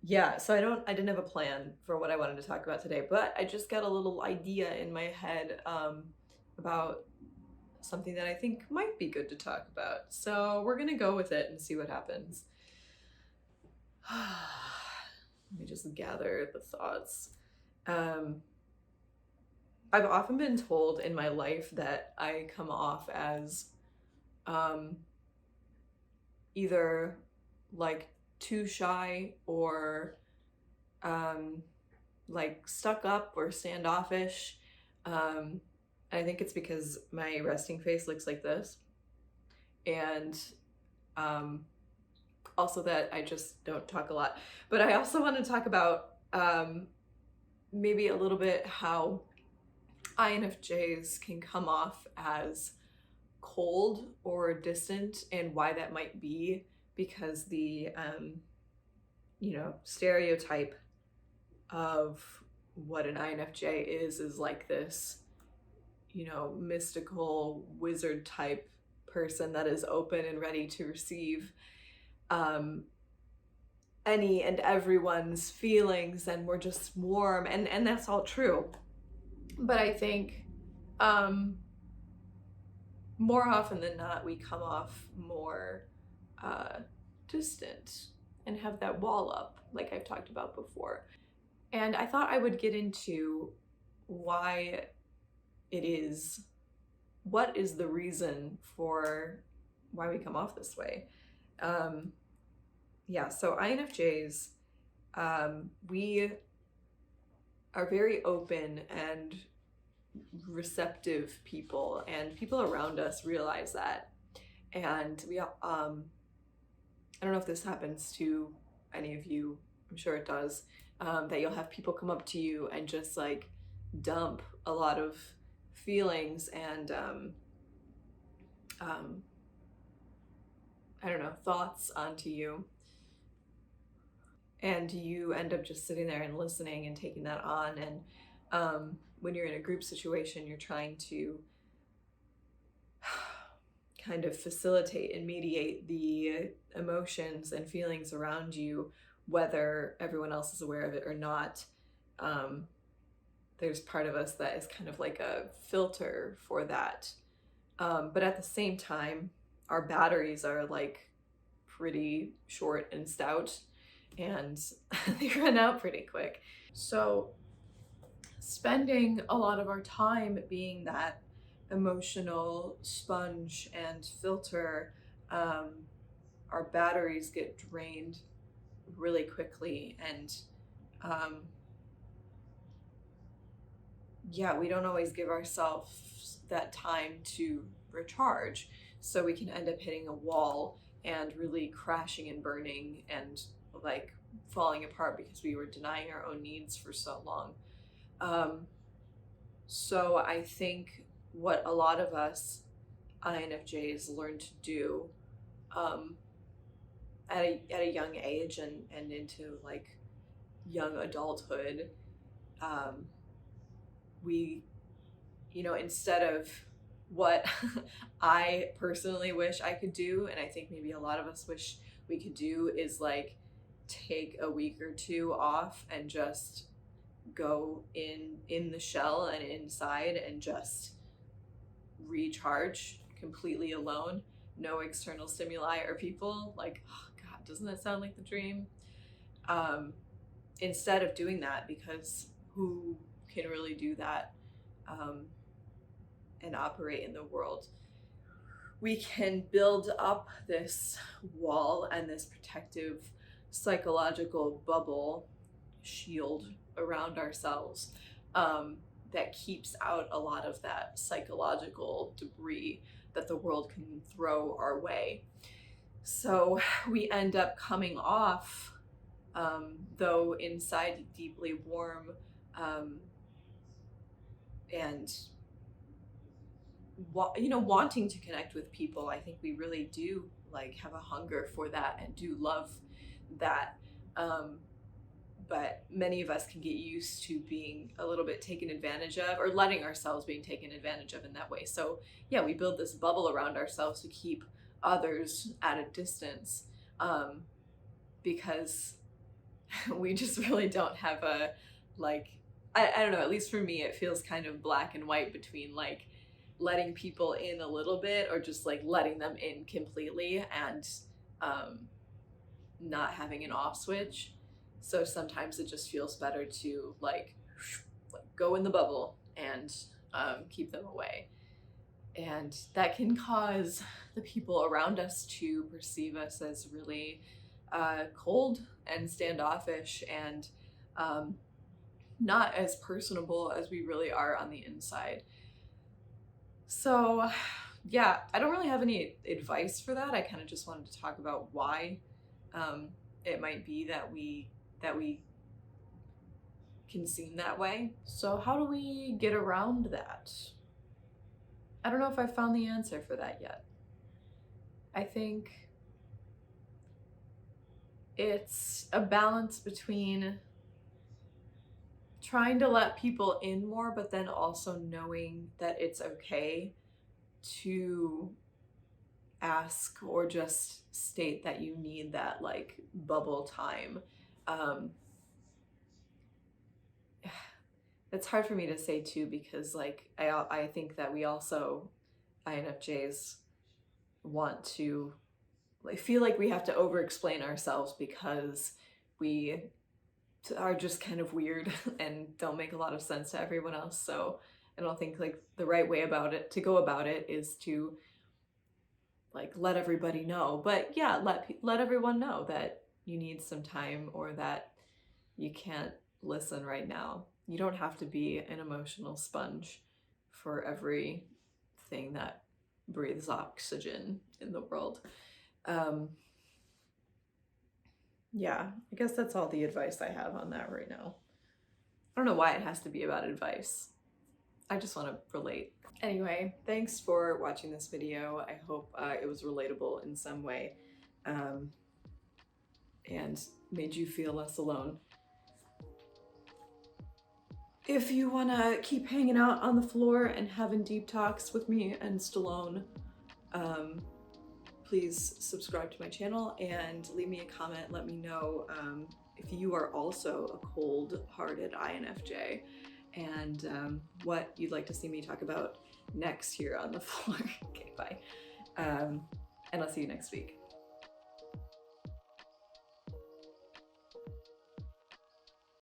Yeah, so I didn't have a plan for what I wanted to talk about today, but I just got a little idea in my head about something that I think might be good to talk about. So we're gonna go with it and see what happens. Let me just gather the thoughts. Um, I've often been told in my life that I come off as um, either like too shy or um, like stuck up or standoffish. Um, I think it's because my resting face looks like this. And um, also that I just don't talk a lot. But I also want to talk about maybe a little bit how INFJs can come off as cold or distant and why that might be because the stereotype of what an INFJ is like this, mystical wizard type person that is open and ready to receive um, any and everyone's feelings, and we're just warm, and that's all true. But I think um, more often than not, we come off more uh, distant and have that wall up, like I've talked about before. And I thought I would get into why it is, what is the reason for why we come off this way. Um, yeah, so INFJs, we are very open and receptive people, and people around us realize that. And I don't know if this happens to any of you, I'm sure it does, that you'll have people come up to you and just like dump a lot of feelings and um, I don't know, thoughts onto you. And you end up just sitting there and listening and taking that on. And when you're in a group situation, you're trying to kind of facilitate and mediate the emotions and feelings around you, whether everyone else is aware of it or not. There's part of us that is kind of like a filter for that. But at the same time, our batteries are like pretty short and stout, and they run out pretty quick. So spending a lot of our time being that emotional sponge and filter, um, our batteries get drained really quickly, and um, yeah, we don't always give ourselves that time to recharge. So we can end up hitting a wall and really crashing and burning and like falling apart because we were denying our own needs for so long. So I think what a lot of us INFJs learn to do um, at a young age and into like young adulthood, um, we, instead of what I personally wish I could do, and I think maybe a lot of us wish we could do, is like take a week or two off and just go in the shell and inside and just recharge completely alone, no external stimuli or people. Like, oh God, doesn't that sound like the dream? Um, Instead of doing that, because who can really do that and operate in the world? We can build up this wall and this protective psychological bubble shield around ourselves that keeps out a lot of that psychological debris that the world can throw our way. So we end up coming off, though inside deeply warm and wanting to connect with people. I think we really do like have a hunger for that and do love that. But many of us can get used to being a little bit taken advantage of, or letting ourselves being taken advantage of in that way. So yeah, we build this bubble around ourselves to keep others at a distance, because we just really don't have a, like, I don't know, at least for me, it feels kind of black and white between like letting people in a little bit or just like letting them in completely and not having an off switch. So sometimes it just feels better to like go in the bubble and keep them away. And that can cause the people around us to perceive us as really cold and standoffish and not as personable as we really are on the inside. So yeah, I don't really have any advice for that. I kind of just wanted to talk about why it might be that we can seem that way. So how do we get around that? I don't know if I found the answer for that yet. I think it's a balance between trying to let people in more, but then also knowing that it's okay to ask or just state that you need that like bubble time. It's hard for me to say too, because like I think that we also, INFJs, want to like feel like we have to over explain ourselves because we are just kind of weird and don't make a lot of sense to everyone else. So I don't think like the right way about it to go about it is to like let everybody know. But yeah, let everyone know that you need some time or that you can't listen right now. You don't have to be an emotional sponge for everything that breathes oxygen in the world. Yeah, I guess that's all the advice I have on that right now. I don't know why it has to be about advice. I just want to relate. Anyway, thanks for watching this video. I hope it was relatable in some way and made you feel less alone. If you want to keep hanging out on the floor and having deep talks with me and Stallone, please subscribe to my channel and leave me a comment. Let me know if you are also a cold-hearted INFJ and what you'd like to see me talk about next here on the floor. Okay, bye. And I'll see you next week.